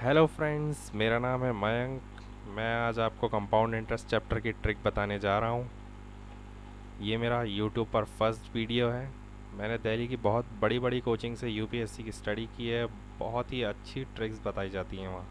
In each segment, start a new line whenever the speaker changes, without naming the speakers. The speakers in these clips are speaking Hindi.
हेलो फ्रेंड्स, मेरा नाम है मयंक। मैं आज आपको कंपाउंड इंटरेस्ट चैप्टर की ट्रिक बताने जा रहा हूँ। ये मेरा यूट्यूब पर फर्स्ट वीडियो है। मैंने दिल्ली की बहुत बड़ी बड़ी कोचिंग से यूपीएससी की स्टडी की है। बहुत ही अच्छी ट्रिक्स बताई जाती हैं वहाँ।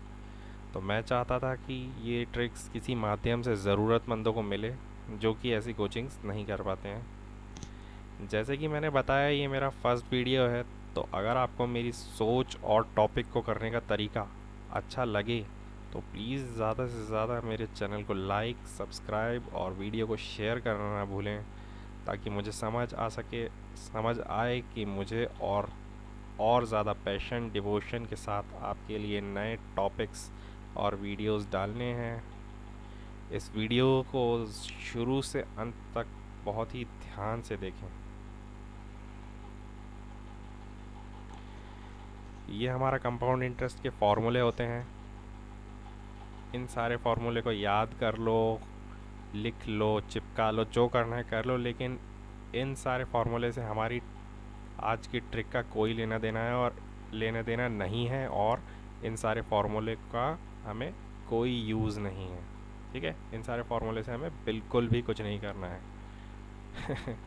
तो मैं चाहता था कि ये ट्रिक्स किसी माध्यम से ज़रूरतमंदों को मिले जो कि ऐसी कोचिंग्स नहीं कर पाते हैं। जैसे कि मैंने बताया, ये मेरा फर्स्ट वीडियो है। तो अगर आपको मेरी सोच और टॉपिक को करने का तरीका अच्छा लगे तो प्लीज़ ज़्यादा से ज़्यादा मेरे चैनल को लाइक, सब्सक्राइब और वीडियो को शेयर करना ना भूलें, ताकि मुझे समझ आए कि मुझे और ज़्यादा पैशन डिवोशन के साथ आपके लिए नए टॉपिक्स और वीडियोस डालने हैं। इस वीडियो को शुरू से अंत तक बहुत ही ध्यान से देखें। ये हमारा कंपाउंड इंटरेस्ट के फॉर्मूले होते हैं। इन सारे फार्मूले को याद कर लो, लिख लो, चिपका लो, जो करना है कर लो, लेकिन इन सारे फार्मूले से हमारी आज की ट्रिक का कोई लेना देना है और लेना देना नहीं है, और इन सारे फार्मूले का हमें कोई यूज़ नहीं है। ठीक है, इन सारे फार्मूले से हमें बिल्कुल भी कुछ नहीं करना है।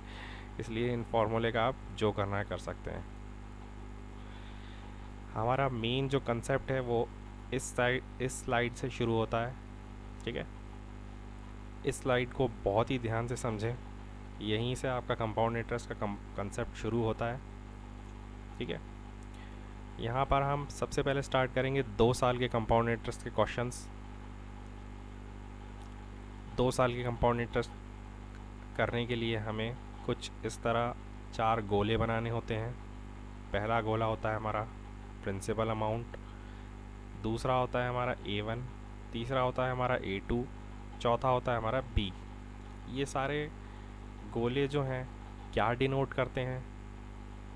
इसलिए इन फार्मूले का आप जो करना है कर सकते हैं। हमारा मेन जो कंसेप्ट है वो इस स्लाइड से शुरू होता है। ठीक है, इस स्लाइड को बहुत ही ध्यान से समझें। यहीं से आपका कंपाउंड इंटरेस्ट का कंसेप्ट शुरू होता है। ठीक है, यहाँ पर हम सबसे पहले स्टार्ट करेंगे 2 साल के कंपाउंड इंटरेस्ट के क्वेश्चंस। 2 साल के कंपाउंड इंटरेस्ट करने के लिए हमें कुछ इस तरह 4 गोले बनाने होते हैं। पहला गोला होता है हमारा प्रिंसिपल अमाउंट, दूसरा होता है हमारा A1, तीसरा होता है हमारा A2, चौथा होता है हमारा B। ये सारे गोले जो हैं क्या डिनोट करते हैं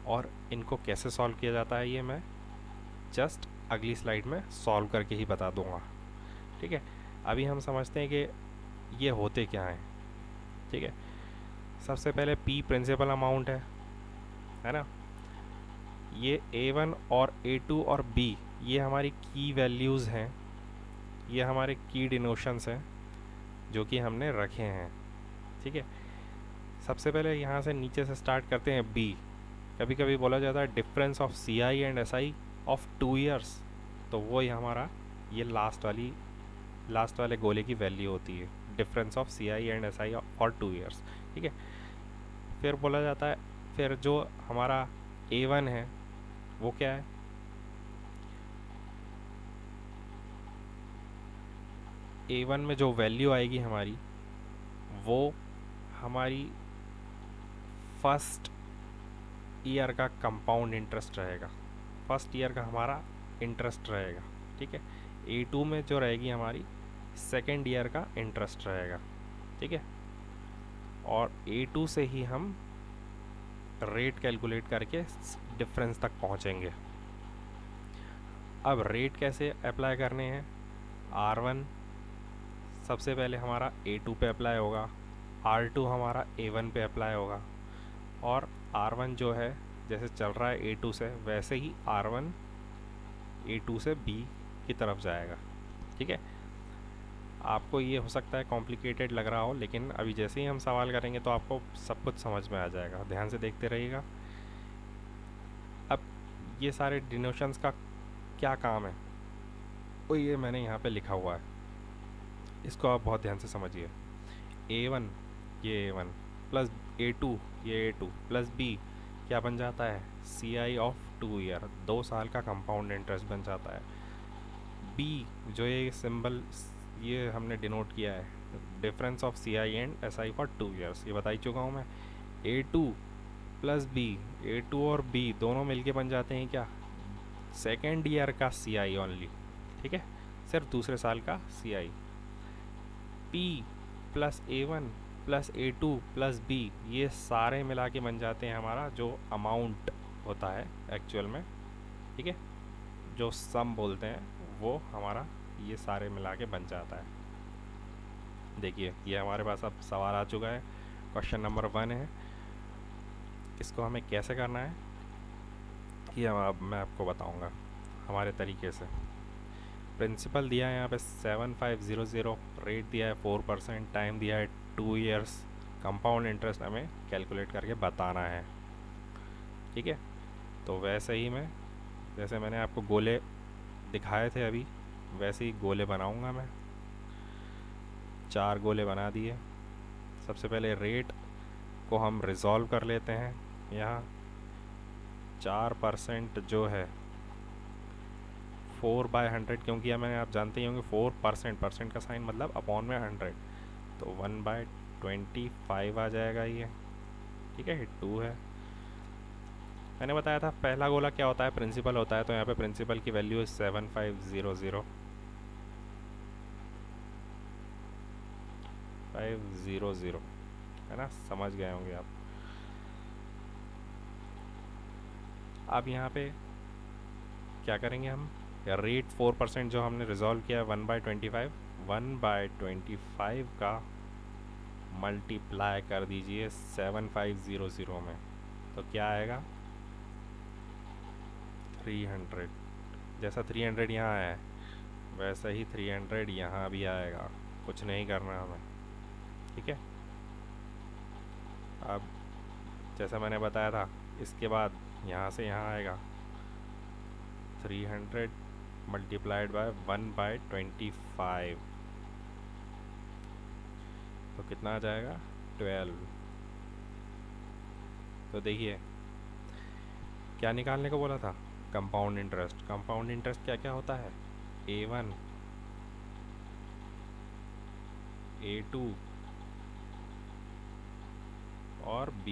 और इनको कैसे सॉल्व किया जाता है, ये मैं जस्ट अगली स्लाइड में सॉल्व करके ही बता दूंगा। ठीक है, अभी हम समझते हैं कि ये होते क्या हैं। ठीक है, सबसे पहले P प्रिंसिपल अमाउंट है ना। ये A1 और A2 और B ये हमारी की वैल्यूज़ हैं, ये हमारे की डिनोशंस हैं जो कि हमने रखे हैं। ठीक है, सबसे पहले यहाँ से नीचे से स्टार्ट करते हैं B। कभी कभी बोला जाता है difference of CI and SI of 2 years, तो वो हमारा ये लास्ट वाले गोले की वैल्यू होती है, difference of CI and SI for 2 years। ठीक है, फिर बोला जाता है, फिर जो हमारा A1 है वो क्या है, A1 में जो वैल्यू आएगी हमारी वो हमारी फर्स्ट ईयर का कंपाउंड इंटरेस्ट रहेगा, फर्स्ट ईयर का हमारा इंटरेस्ट रहेगा। ठीक है, A2 में जो रहेगी हमारी सेकेंड ईयर का इंटरेस्ट रहेगा। ठीक है, और A2 से ही हम रेट कैलकुलेट करके डिफरेंस तक पहुंचेंगे। अब रेट कैसे अप्लाई करने हैं, R1 सबसे पहले हमारा A2 पे अप्लाई होगा, R2 हमारा A1 पे अप्लाई होगा, और R1 जो है जैसे चल रहा है A2 से वैसे ही R1 A2 से B की तरफ जाएगा। ठीक है, आपको ये हो सकता है कॉम्प्लिकेटेड लग रहा हो, लेकिन अभी जैसे ही हम सवाल करेंगे तो आपको सब कुछ समझ में आ जाएगा। ध्यान से देखते रहिएगा। अब ये सारे डिनोशंस का क्या काम है वो ये मैंने यहाँ पे लिखा हुआ है, इसको आप बहुत ध्यान से समझिए। A1 ये A1 प्लस A2 ये A2 प्लस B क्या बन जाता है, CI ऑफ 2 year, 2 साल का कंपाउंड इंटरेस्ट बन जाता है। B जो ये सिंबल ये हमने डिनोट किया है, difference of CI and SI for 2 years, ये बता ही चुका हूँ मैं। A2 प्लस B, A2 और B दोनों मिलके बन जाते हैं क्या, सेकेंड ईयर का CI ओनली। ठीक है, सिर्फ दूसरे साल का CI। P plus A1 plus A2 plus B ये सारे मिला के बन जाते हैं हमारा जो अमाउंट होता है एक्चुअल में। ठीक है, जो सम बोलते हैं वो हमारा ये सारे मिला के बन जाता है। देखिए, ये हमारे पास अब सवाल आ चुका है। क्वेश्चन नंबर 1 है, इसको हमें कैसे करना है ये अब मैं आपको बताऊंगा हमारे तरीके से। प्रिंसिपल दिया है यहाँ पे 7500, रेट दिया है 4%, टाइम दिया है 2 ईयर्स, कंपाउंड इंटरेस्ट हमें कैलकुलेट करके बताना है। ठीक है, तो वैसे ही मैं, जैसे मैंने आपको गोले दिखाए थे अभी, वैसे ही गोले बनाऊंगा मैं। 4 गोले बना दिए। सबसे पहले रेट को हम रिजॉल्व कर लेते हैं। यहाँ 4% जो है 4/100 क्यों किया मैंने, आप जानते ही होंगे 4%, परसेंट का साइन मतलब अपॉन में 100, तो 1/25 आ जाएगा ये। ठीक है, 2 है। मैंने बताया था पहला गोला क्या होता है, प्रिंसिपल होता है, तो यहाँ पे प्रिंसिपल की वैल्यू है 7500 500, है ना, समझ गए होंगे आप। अब यहाँ पे क्या करेंगे हम, या रेट 4% जो हमने रिजॉल्व किया 1/25, 1/25 का मल्टीप्लाई कर दीजिए 7500 में, तो क्या आएगा 300। जैसा 300 यहाँ है वैसा ही 300 यहाँ भी आएगा, कुछ नहीं करना हमें। ठीक है, अब जैसा मैंने बताया था, इसके बाद यहाँ से यहाँ आएगा 300 मल्टीप्लाइड बाय 1/25, तो कितना आ जाएगा 12। तो देखिए क्या निकालने को बोला था, कंपाउंड इंटरेस्ट। कंपाउंड इंटरेस्ट क्या क्या होता है, A1, A2 और B।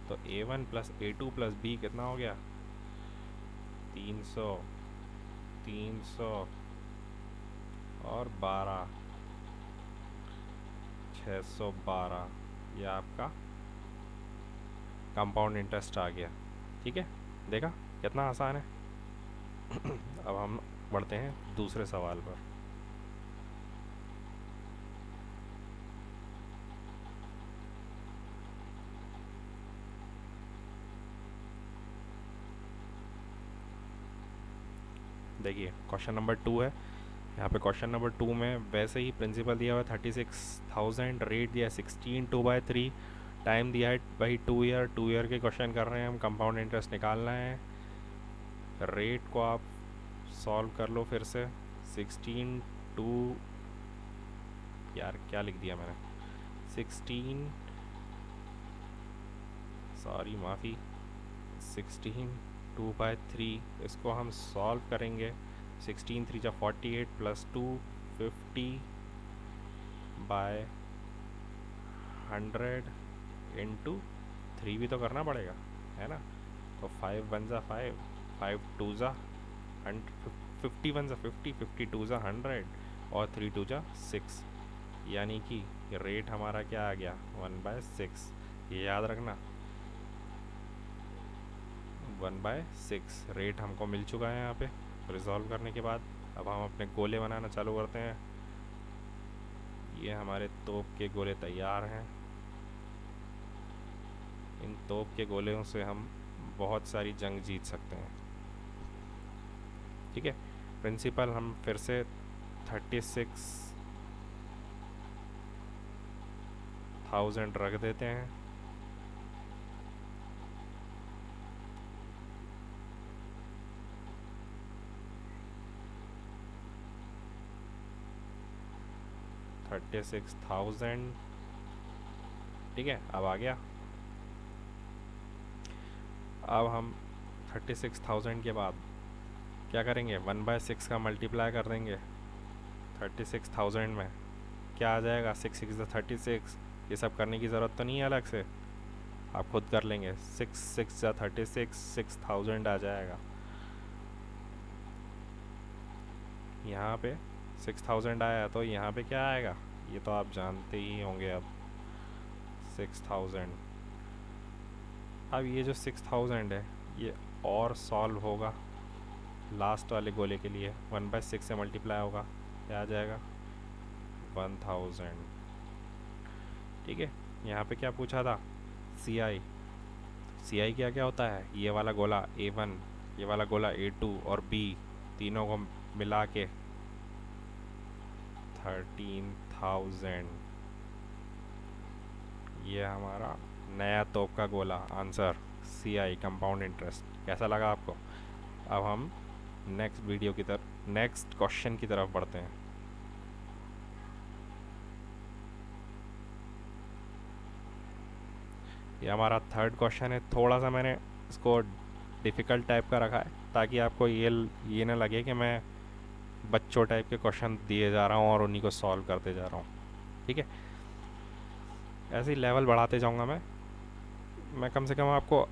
तो A1 plus A2 plus B कितना हो गया 300, 300 और 12, 612, ये आपका कंपाउंड इंटरेस्ट आ गया। ठीक है, देखा कितना आसान है। अब हम बढ़ते हैं दूसरे सवाल पर। देखिए क्वेश्चन नंबर 2 है। यहाँ पे क्वेश्चन नंबर 2 में वैसे ही प्रिंसिपल दिया हुआ है 36,000, रेट दिया है 16 2/3, टाइम दिया है भाई 2 ईयर। 2 ईयर के क्वेश्चन कर रहे हैं हम, कंपाउंड इंटरेस्ट निकालना है। रेट को आप सॉल्व कर लो फिर से। 16 2, यार क्या लिख दिया मैंने, 16, सॉरी माफ़ी, 16 2/3, इसको हम सॉल्व करेंगे। 16 3 जा 48 प्लस 2 50 बाय 100 इंटू 3 भी तो करना पड़ेगा, है ना। तो 5 1 जा 5, 5 2 जा 50, 1 जा 50, 50 2 जा 100 और 3 2 जा 6, यानी कि रेट हमारा क्या आ गया 1/6। ये याद रखना 1/6 रेट हमको मिल चुका है यहाँ पे रिजॉल्व करने के बाद। अब हम अपने गोले बनाना चालू करते हैं। ये हमारे तोप के गोले तैयार हैं। इन तोप के गोलों से हम बहुत सारी जंग जीत सकते हैं। ठीक है, प्रिंसिपल हम फिर से 36,000 रख देते हैं। $36,000, ठीक है। अब आ गया, अब हम 36,000 के बाद क्या करेंगे 1/6 का मल्टीप्लाई कर देंगे 36,000 में। क्या आ जाएगा 6 6 36, ये सब करने की ज़रूरत तो नहीं है अलग से, आप खुद कर लेंगे। 6 6 36, 6,000 आ जाएगा। यहाँ पे 6,000 आया, तो यहाँ पे क्या आएगा ये तो आप जानते ही होंगे। अब 6,000, अब ये जो 6,000 है ये और सॉल्व होगा लास्ट वाले गोले के लिए, 1/6 से मल्टीप्लाई होगा, क्या आ जाएगा 1,000। ठीक है, यहाँ पे क्या पूछा था CI। क्या क्या होता है, ये वाला गोला A1, ये वाला गोला A2 और B, तीनों को मिला के 13,000। ये हमारा नया तोप का गोला आंसर, सी आई कंपाउंड इंटरेस्ट। कैसा लगा आपको? अब हम नेक्स्ट क्वेश्चन की तरफ बढ़ते हैं। ये हमारा थर्ड क्वेश्चन है। थोड़ा सा मैंने इसको डिफ़िकल्ट टाइप का रखा है ताकि आपको ये ना लगे कि मैं बच्चों टाइप के क्वेश्चन दिए जा रहा हूँ और उन्हीं को सॉल्व करते जा रहा हूँ। ठीक है, ऐसे ही लेवल बढ़ाते जाऊँगा मैं कम से कम आपको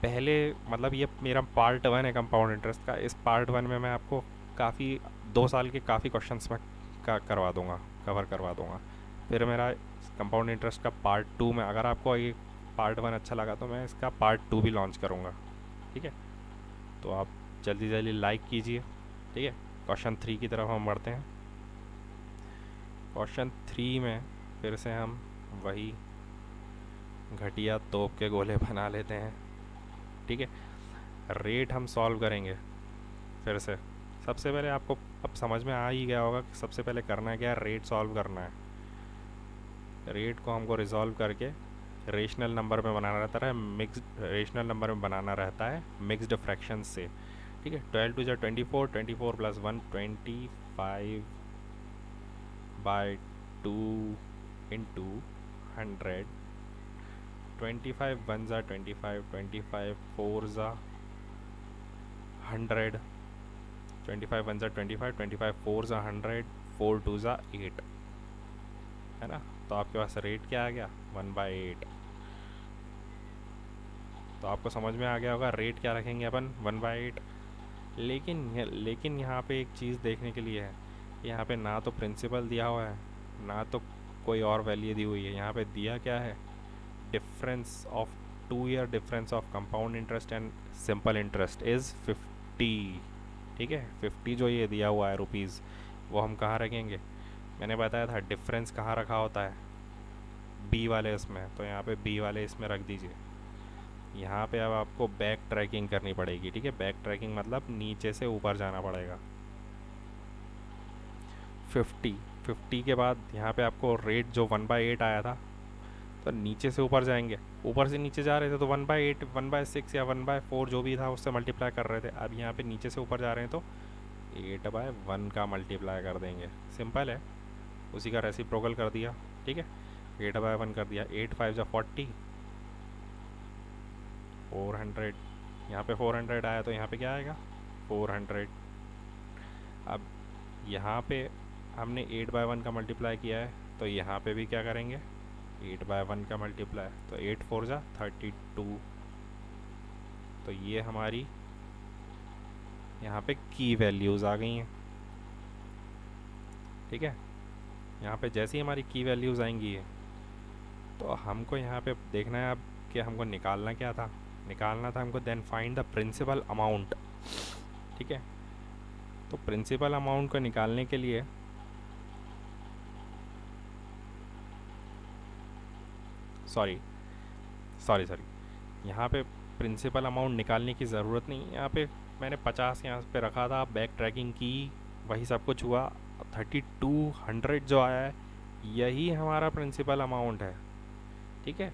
पहले, मतलब ये मेरा पार्ट 1 है कंपाउंड इंटरेस्ट का। इस पार्ट 1 में मैं आपको काफ़ी 2 साल के काफ़ी क्वेश्चंस में कवर करवा दूँगा। फिर मेरा कंपाउंड इंटरेस्ट का पार्ट 2 में, अगर आपको ये पार्ट 1 अच्छा लगा तो मैं इसका पार्ट 2 भी लॉन्च करूँगा। ठीक है, तो आप जल्दी जल्दी लाइक कीजिए। ठीक है, क्वेश्चन 3 की तरफ हम बढ़ते हैं। क्वेश्चन 3 में फिर से हम वही घटिया तोप के गोले बना लेते हैं। ठीक है, रेट हम सॉल्व करेंगे फिर से। सबसे पहले आपको अब समझ में आ ही गया होगा कि सबसे पहले करना क्या है, रेट सॉल्व करना है। रेट को हमको रिजॉल्व करके रेशनल नंबर में बनाना रहता है, रेशनल नंबर में बनाना रहता है मिक्स्ड फ्रैक्शन से। ठीक है, 12 टू 24, 24 प्लस 1 25 बाई 2 इंटू 100, 25 1 ज़ा 25, 25 4 ज़ा 100, 25 1 ज़ा 25, 25 4 ज़ा 100, 4 2 ज़ा 8, है ना। तो आपके पास रेट क्या आ गया, 1/8। तो आपको समझ में आ गया होगा रेट क्या रखेंगे अपन, 1/8। लेकिन यहाँ पे एक चीज़ देखने के लिए है, यहाँ पे ना तो प्रिंसिपल दिया हुआ है ना तो कोई और वैल्यू दी हुई है। यहाँ पे दिया क्या है, difference of 2 year difference of compound interest and simple interest is 50। ठीक है, 50 जो ये दिया हुआ है रुपीज़, वो हम कहाँ रखेंगे? मैंने बताया था डिफरेंस कहाँ रखा होता है, बी वाले इसमें। तो यहाँ पे बी वाले इसमें रख दीजिए। यहाँ पे अब आपको बैक ट्रैकिंग करनी पड़ेगी। ठीक है, बैक ट्रैकिंग मतलब नीचे से ऊपर जाना पड़ेगा। 50 के बाद यहाँ पे आपको रेट जो 1/8 आया था, तो नीचे से ऊपर जाएंगे। ऊपर से नीचे जा रहे थे तो 1/8, 1/6 या 1/4 जो भी था उससे मल्टीप्लाई कर रहे थे। अब यहाँ पे नीचे से ऊपर जा रहे हैं तो 8/1 का मल्टीप्लाई कर देंगे। सिंपल है, उसी का रेसिप्रोकल कर दिया। ठीक है, 8/1 कर दिया। 8 5 जा 40, 400। यहाँ पे 400 आया तो यहाँ पे क्या आएगा, 400। अब यहाँ पे हमने 8/1 का मल्टीप्लाई किया है तो यहाँ पे भी क्या करेंगे, 8/1 का मल्टीप्लाई। तो 8 4 जा 32। तो ये हमारी यहाँ पे की वैल्यूज़ आ गई हैं। ठीक है, यहाँ पे जैसे ही हमारी की वैल्यूज़ आएंगी तो हमको यहाँ पे देखना है अब कि हमको निकालना क्या था। निकालना था हमको then find the principal amount. ठीक है, तो प्रिंसिपल अमाउंट को निकालने के लिए सॉरी यहाँ पे प्रिंसिपल अमाउंट निकालने की ज़रूरत नहीं। यहाँ पे मैंने 50 यहाँ पे रखा था, बैक ट्रैकिंग की, वही सब कुछ हुआ। 3200 जो आया है यही हमारा प्रिंसिपल अमाउंट है। ठीक है,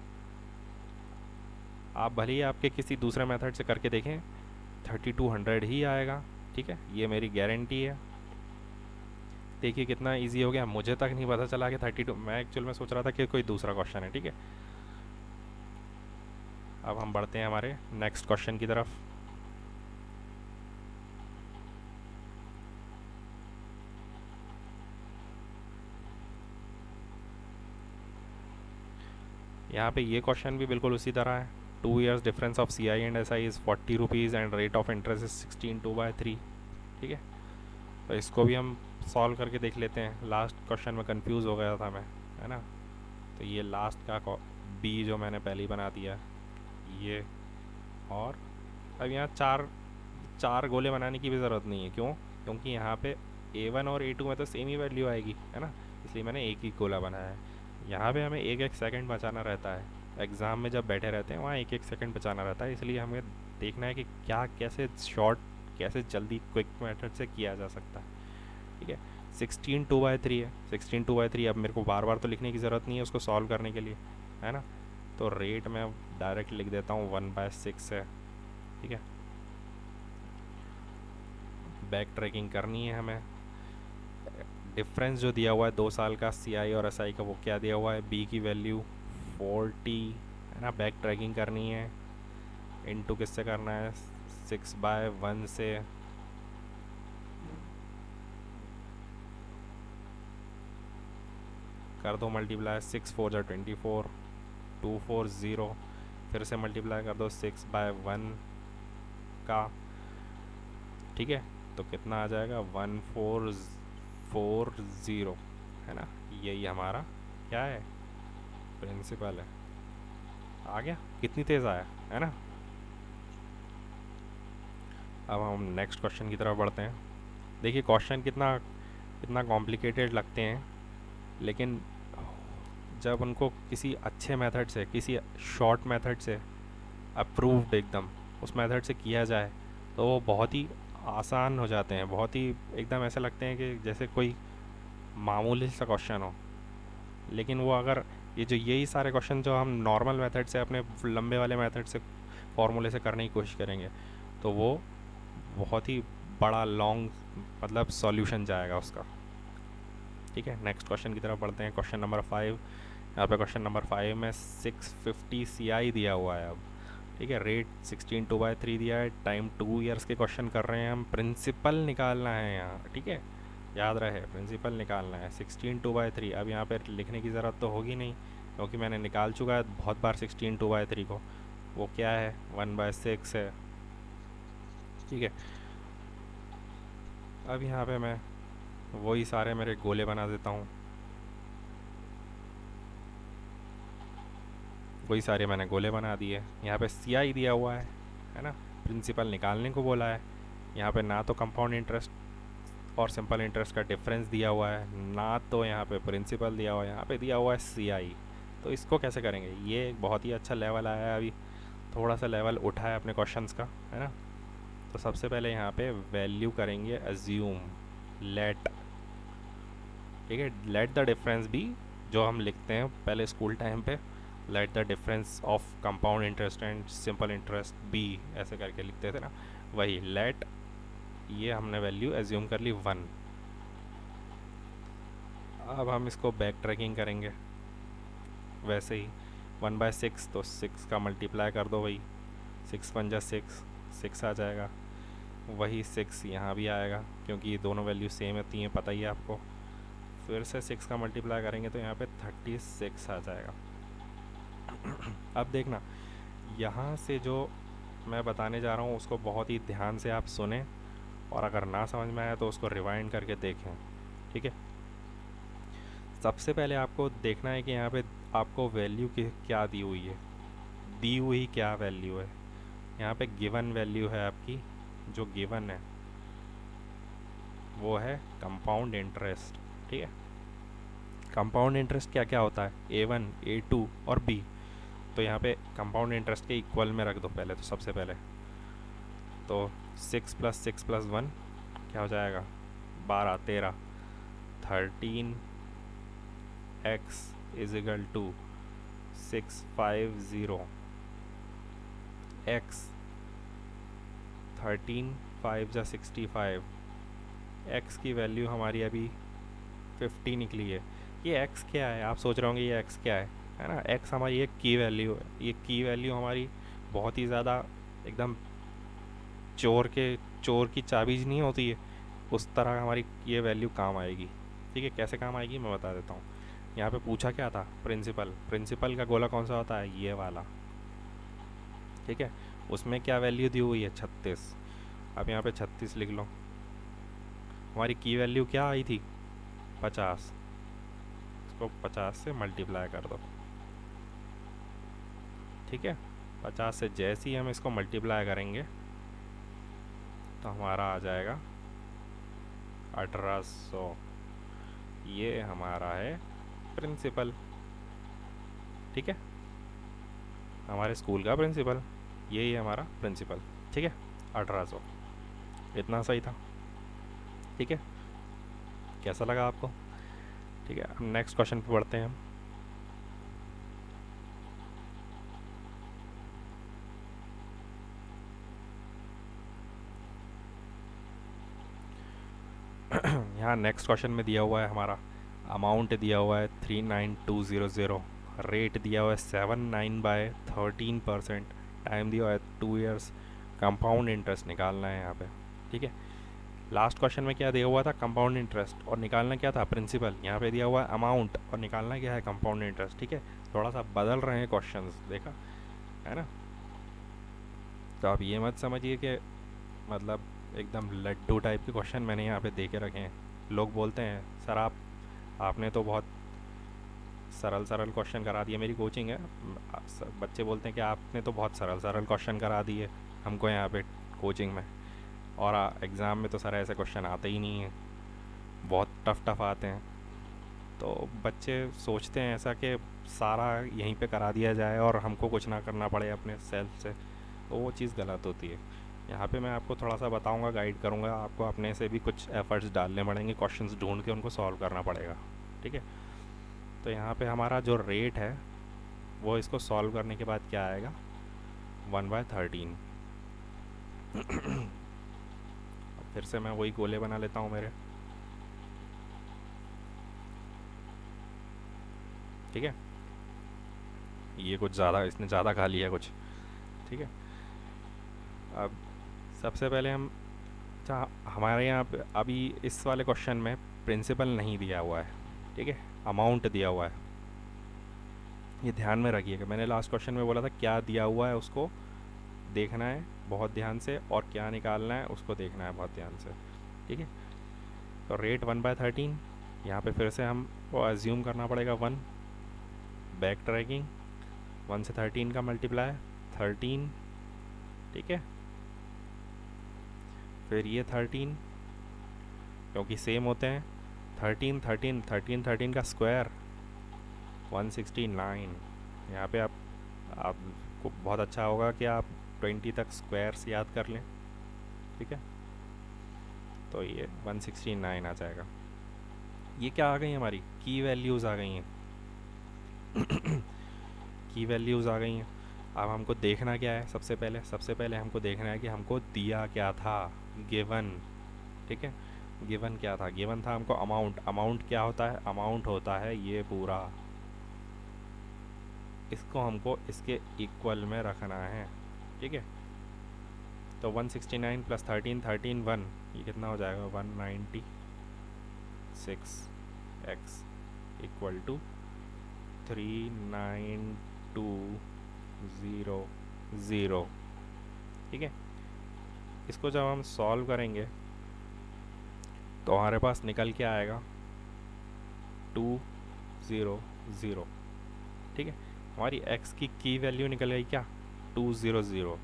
आप भले ही आपके किसी दूसरे मेथड से करके देखें 3200 ही आएगा। ठीक है, ये मेरी गारंटी है। देखिए कितना इजी हो गया, मुझे तक नहीं पता चला कि 32, मैं एक्चुअल में सोच रहा था कि कोई दूसरा क्वेश्चन है। ठीक है, अब हम बढ़ते हैं हमारे नेक्स्ट क्वेश्चन की तरफ। यहाँ पे ये क्वेश्चन भी बिल्कुल उसी तरह है। 2 years difference of CI and SI is 40 rupees and rate of interest is 16 2/3। ठीक है, तो इसको भी हम सॉल्व करके देख लेते हैं। लास्ट क्वेश्चन में कंफ्यूज हो गया था मैं, है ना। तो ये लास्ट का बी जो मैंने पहले ही बना दिया ये, और अब यहाँ चार गोले बनाने की भी ज़रूरत नहीं है। क्यों? क्योंकि यहाँ पे A1 और A2 में तो सेम ही वैल्यू आएगी, है ना, इसलिए मैंने एक ही गोला बनाया है। यहाँ पे हमें एक एक सेकंड बचाना रहता है। एग्ज़ाम में जब बैठे रहते हैं वहाँ एक एक सेकंड बचाना रहता है, इसलिए हमें देखना है कि क्या कैसे शॉर्ट कैसे जल्दी क्विक मेथड से किया जा सकता है। ठीक है, 16 2/3 है। 16 2/3 अब मेरे को बार बार तो लिखने की ज़रूरत नहीं है उसको सॉल्व करने के लिए, है ना। तो रेट मैं डायरेक्ट लिख देता हूँ 1/6 है। ठीक है, बैक ट्रैकिंग करनी है हमें। डिफरेंस जो दिया हुआ है 2 साल का CI और SI का, वो क्या दिया हुआ है, B की वैल्यू 40 है ना। बैक ट्रैकिंग करनी है, इनटू किससे करना है, 6/1 से। कर दो मल्टीप्लाई, 6 4 जा 24, 240। फिर से मल्टीप्लाई कर दो 6/1 का। ठीक है, तो कितना आ जाएगा, 1440, है ना। यही हमारा क्या है, प्रिंसिपल है। आ गया, कितनी तेज़ आया, है ना। अब हम नेक्स्ट क्वेश्चन की तरफ बढ़ते हैं। देखिए क्वेश्चन कितना कितना कॉम्प्लिकेटेड लगते हैं, लेकिन जब उनको किसी अच्छे मेथड से, किसी शॉर्ट मेथड से, अप्रूव्ड एकदम उस मेथड से किया जाए तो वो बहुत ही आसान हो जाते हैं। बहुत ही एकदम ऐसे लगते हैं कि जैसे कोई मामूली सा क्वेश्चन हो। लेकिन वो अगर ये जो यही सारे क्वेश्चन जो हम नॉर्मल मेथड से, अपने लंबे वाले मेथड से, फॉर्मूले से करने की कोशिश करेंगे, तो वो बहुत ही बड़ा लॉन्ग मतलब सॉल्यूशन जाएगा उसका। ठीक है, नेक्स्ट क्वेश्चन की तरफ बढ़ते हैं। Question number 5। यहाँ पे क्वेश्चन नंबर 5 में 650 CI दिया हुआ है अब। ठीक है, रेट 16 2/3 दिया है, टाइम 2 ईयर्स के क्वेश्चन कर रहे हैं हम, प्रिंसिपल निकालना है यहाँ। ठीक है, याद रहे प्रिंसिपल निकालना है। 16 2/3 अब यहाँ पर लिखने की ज़रूरत तो होगी नहीं, क्योंकि मैंने निकाल चुका है बहुत बार 16 2/3 को। वो क्या है, 1/6 है। ठीक है, अब यहाँ पे मैं वही सारे मेरे गोले बना देता हूँ। वही सारे मैंने गोले बना दिए। यहाँ पे CI दिया हुआ है ना। प्रिंसिपल निकालने को बोला है। यहाँ पे ना तो कंपाउंड इंटरेस्ट और सिंपल इंटरेस्ट का डिफरेंस दिया हुआ है, ना तो यहाँ पे प्रिंसिपल दिया हुआ है, यहाँ पे दिया हुआ है CI। तो इसको कैसे करेंगे, ये एक बहुत ही अच्छा लेवल आया है अभी, थोड़ा सा लेवल उठा है अपने क्वेश्चंस का, है ना। तो सबसे पहले यहाँ पे वैल्यू करेंगे एज्यूम, लेट। ठीक है, लेट द डिफरेंस बी, जो हम लिखते हैं पहले स्कूल टाइम पे, let the difference of compound interest and simple interest be, ऐसे करके लिखते थे ना, वही लेट। ये हमने वैल्यू एज्यूम कर ली 1। अब हम इसको बैक ट्रैकिंग करेंगे वैसे ही, 1/6 तो 6 का मल्टीप्लाई कर दो, वही 6 1 जा 6, 6 आ जाएगा। वही 6 यहाँ भी आएगा, क्योंकि ये दोनों वैल्यू सेम होती हैं, पता ही है आपको। फिर से 6 का मल्टीप्लाई करेंगे तो यहाँ पे 36 आ जाएगा। अब देखना, यहाँ से जो मैं बताने जा रहा हूँ उसको बहुत ही ध्यान से आप सुने, और अगर ना समझ में आया तो उसको रिवाइंड करके देखें। ठीक है, सबसे पहले आपको देखना है कि यहाँ पे आपको वैल्यू क्या दी हुई है, दी हुई क्या वैल्यू है। यहाँ पे गिवन वैल्यू है आपकी, जो गिवन है वो है कंपाउंड इंटरेस्ट। ठीक है, कंपाउंड इंटरेस्ट क्या क्या होता है, A1 A2 और B। तो यहाँ पे कंपाउंड इंटरेस्ट के इक्वल में रख दो पहले, तो सबसे पहले तो 6 + 6 + 1 क्या हो जाएगा, 12 13, 13 x = 650 x, 13 5 जा 65, x की वैल्यू हमारी अभी 50 निकली है। ये x क्या है, आप सोच रहे होंगे ये x क्या है ना। x हमारी एक की वैल्यू है। ये की वैल्यू हमारी बहुत ही ज़्यादा एकदम चोर की चाबी नहीं होती है, उस तरह हमारी ये वैल्यू काम आएगी। ठीक है, कैसे काम आएगी मैं बता देता हूँ। यहाँ पे पूछा क्या था, प्रिंसिपल। प्रिंसिपल का गोला कौन सा होता है, ये वाला। ठीक है, उसमें क्या वैल्यू दी हुई है, 36। अब यहाँ पे 36 लिख लो। हमारी की वैल्यू क्या आई थी, 50। इसको 50 से मल्टीप्लाई कर दो। ठीक है, 50 से जैसे ही हम इसको मल्टीप्लाई करेंगे तो हमारा आ जाएगा 1800। ये हमारा है प्रिंसिपल। ठीक है, हमारे स्कूल का प्रिंसिपल, यही है हमारा प्रिंसिपल। ठीक है, 1800। इतना सही था। ठीक है, कैसा लगा आपको? ठीक है, अब नेक्स्ट क्वेश्चन पे बढ़ते हैं हम। यहाँ नेक्स्ट क्वेश्चन में दिया हुआ है हमारा अमाउंट दिया हुआ है 39200, रेट दिया हुआ है 79/13%, टाइम दिया हुआ है 2 ईयर्स, कंपाउंड इंटरेस्ट निकालना है यहाँ पे। ठीक है, लास्ट क्वेश्चन में क्या दिया हुआ था? कंपाउंड इंटरेस्ट, और निकालना क्या था? प्रिंसिपल। यहाँ पे दिया हुआ है अमाउंट और निकालना क्या है? Compound interest. ठीक है, थोड़ा सा बदल रहे हैं क्वेश्चंस, देखा है ना? तो आप ये मत समझिए कि मतलब एकदम लड्डू टाइप के क्वेश्चन मैंने यहाँ पे दे के रखे हैं। लोग बोलते हैं सर आपने तो बहुत सरल सरल क्वेश्चन करा दिए, मेरी कोचिंग है, बच्चे बोलते हैं कि आपने तो बहुत सरल सरल क्वेश्चन करा दिए हमको यहाँ पे कोचिंग में, और एग्ज़ाम में तो सर ऐसे क्वेश्चन आते ही नहीं हैं, बहुत टफ टफ आते हैं। तो बच्चे सोचते हैं ऐसा कि सारा यहीं पे करा दिया जाए और हमको कुछ ना करना पड़े अपने सेल्फ से, तो वो चीज़ गलत होती है। यहाँ पे मैं आपको थोड़ा सा बताऊंगा, गाइड करूँगा, आपको अपने से भी कुछ एफर्ट्स डालने पड़ेंगे, क्वेश्चंस ढूंढ के उनको सॉल्व करना पड़ेगा। ठीक है, तो यहाँ पे हमारा जो रेट है वो इसको सॉल्व करने के बाद क्या आएगा? 1/13। फिर से मैं वही गोले बना लेता हूँ मेरे। ठीक है, ये कुछ ज़्यादा, इसने ज़्यादा खा लिया कुछ। ठीक है, अब सबसे पहले हम, अच्छा हमारे यहाँ पे अभी इस वाले क्वेश्चन में प्रिंसिपल नहीं दिया हुआ है। ठीक है, अमाउंट दिया हुआ है, ये ध्यान में रखिएगा। मैंने लास्ट क्वेश्चन में बोला था क्या दिया हुआ है उसको देखना है बहुत ध्यान से, और क्या निकालना है उसको देखना है बहुत ध्यान से। ठीक है, तो रेट 1/13, यहाँ पे फिर से हम वो एज्यूम करना पड़ेगा 1, बैक ट्रैकिंग, 1 से 13 का मल्टीप्लाई 13। ठीक है, फिर ये 13 क्योंकि सेम होते हैं, 13 13 13 13 का स्क्वायर 169। यहाँ पे आपको बहुत अच्छा होगा कि आप 20 तक स्क्वायर्स याद कर लें। ठीक है, तो ये 169 आ जाएगा। ये क्या आ गई हमारी की वैल्यूज़ आ गई हैं। की वैल्यूज़ आ गई हैं। अब हमको देखना क्या है? सबसे पहले हमको देखना है कि हमको दिया क्या था, गिवन। ठीक है, गिवन क्या था? गिवन था हमको अमाउंट। अमाउंट क्या होता है? अमाउंट होता है ये पूरा, इसको हमको इसके इक्वल में रखना है। ठीक है, तो 169 प्लस 13 13 1, ये कितना हो जाएगा? 196x equal to 39200। ठीक है, इसको जब हम सॉल्व करेंगे तो हमारे पास निकल के आएगा 200। ठीक है, हमारी x की वैल्यू निकल गई क्या? 200।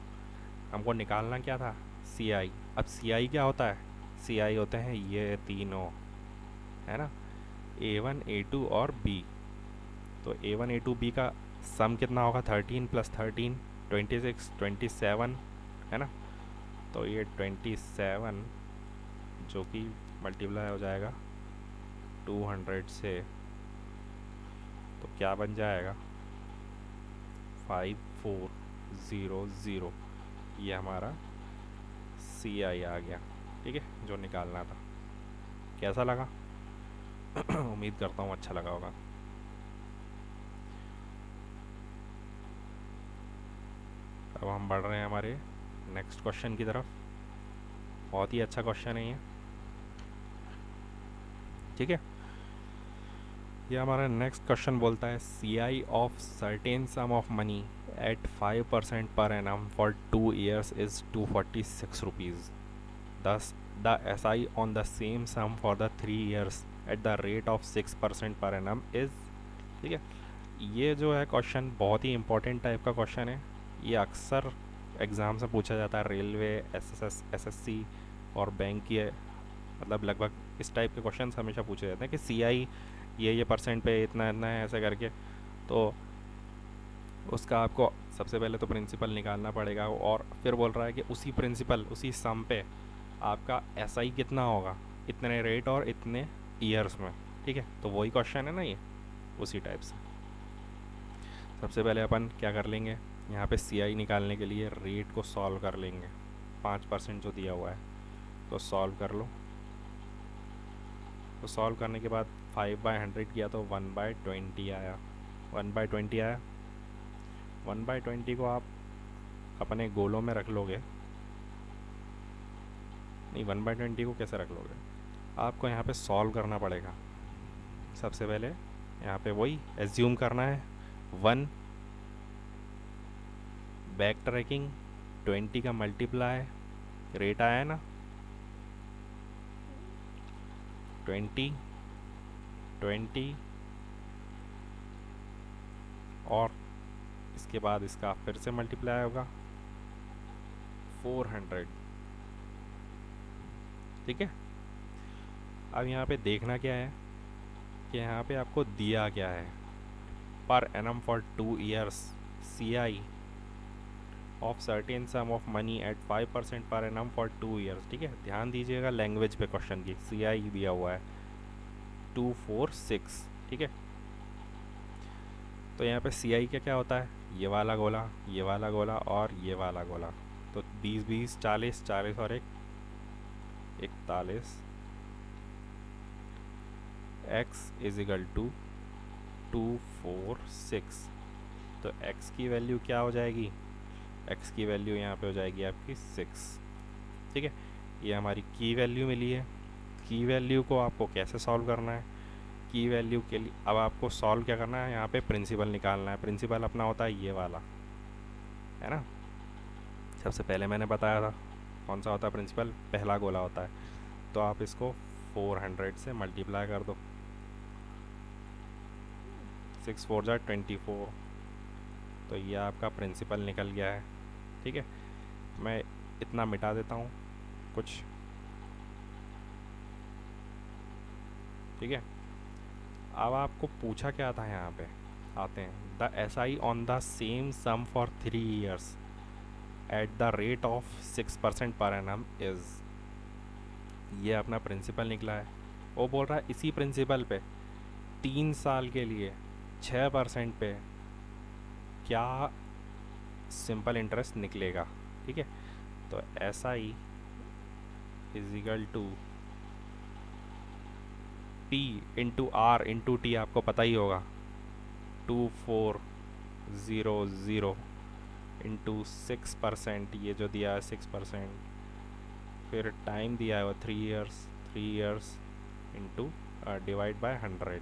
हमको निकालना क्या था? सी आई। अब सी आई क्या होता है? सी आई होते हैं ये तीनों, है ना, A1 A2 और B। तो A1 A2 B का सम कितना होगा? 13 प्लस 13 26 27, है ना। तो ये 27 जो कि मल्टीप्लाई हो जाएगा 200 से, तो क्या बन जाएगा? 5400। ये हमारा सी आई आ गया। ठीक है, जो निकालना था। कैसा लगा? उम्मीद करता हूँ अच्छा लगा होगा। अब हम बढ़ रहे हैं हमारे नेक्स्ट क्वेश्चन की तरफ। बहुत ही अच्छा क्वेश्चन है ये। ठीक है, ये हमारा नेक्स्ट क्वेश्चन बोलता है C I of certain sum of money at 5% per annum for 2 years is 246 rupees. This the S I on the same sum for the 3 years at the rate of 6% per annum is. ठीक है, ये जो है क्वेश्चन बहुत ही इंपॉर्टेंट टाइप का क्वेश्चन है। ये अक्सर एग्ज़ाम से पूछा जाता है, रेलवे, एसएससी और बैंक की है। मतलब लगभग इस टाइप के क्वेश्चन हमेशा पूछे जाते हैं कि सी आई ये परसेंट पे इतना इतना है, ऐसे करके। तो उसका आपको सबसे पहले तो प्रिंसिपल निकालना पड़ेगा, और फिर बोल रहा है कि उसी प्रिंसिपल उसी सम पे आपका SI कितना होगा, इतने रेट और इतने ईयर्स में, ठीक है। तो वही क्वेश्चन है ना ये, उसी टाइप से। सबसे पहले अपन क्या कर लेंगे, यहाँ पे CI निकालने के लिए रेट को सॉल्व कर लेंगे, 5% जो दिया हुआ है, तो सॉल्व कर लो। तो सॉल्व करने के बाद 5/100 किया तो 1/20 आया, 1/20 आया। 1/20 को आप अपने गोलों में रख लोगे, नहीं 1/20 को कैसे रख लोगे, आपको यहाँ पे सॉल्व करना पड़ेगा। सबसे पहले यहाँ पे वही एज्यूम करना है 1, बैक ट्रैकिंग 20 का मल्टीप्लाई, रेट आया है ना 20, 20 और इसके बाद इसका फिर से मल्टीप्लाई होगा 400, ठीक है। अब यहाँ पे देखना क्या है कि यहाँ पे आपको दिया क्या है, पर annum for 2 years CI of certain sum of money at 5% per annum for 2 years, ठीक है। ध्यान दीजिएगा लैंग्वेज पे क्वेश्चन की, CI दिया हुआ है 246, ठीक है। तो यहाँ पे CI क्या क्या होता है, ये वाला गोला, ये वाला गोला और ये वाला गोला। तो 20 20 40 40 और 41, x इज इक्वल टू 246। तो x की वैल्यू क्या हो जाएगी, x की वैल्यू यहाँ पे हो जाएगी आपकी 6, ठीक है। ये हमारी की वैल्यू मिली है। की वैल्यू को आपको कैसे सॉल्व करना है, की वैल्यू के लिए अब आपको सॉल्व क्या करना है, यहाँ पे प्रिंसिपल निकालना है। प्रिंसिपल अपना होता है ये वाला, है ना। सबसे पहले मैंने बताया था कौन सा होता है प्रिंसिपल, पहला गोला होता है। तो आप इसको 400 से मल्टीप्लाई कर दो, 6 4 जा 24, तो ये आपका प्रिंसिपल निकल गया है, ठीक है। मैं इतना मिटा देता हूँ कुछ, ठीक है। अब आपको पूछा क्या था, यहाँ पे आते हैं, the SI on the same sum for 3 years at the rate of 6% per annum is, ये अपना प्रिंसिपल निकला है। वो बोल रहा है इसी प्रिंसिपल पे 3 साल के लिए 6% पे क्या सिंपल इंटरेस्ट निकलेगा, ठीक है। तो SI is equal to P into R into T, आपको पता ही होगा 2400 इंटू 6%, ये जो दिया है 6%, फिर टाइम दिया है वो 3 years, 3 years into divide by 100।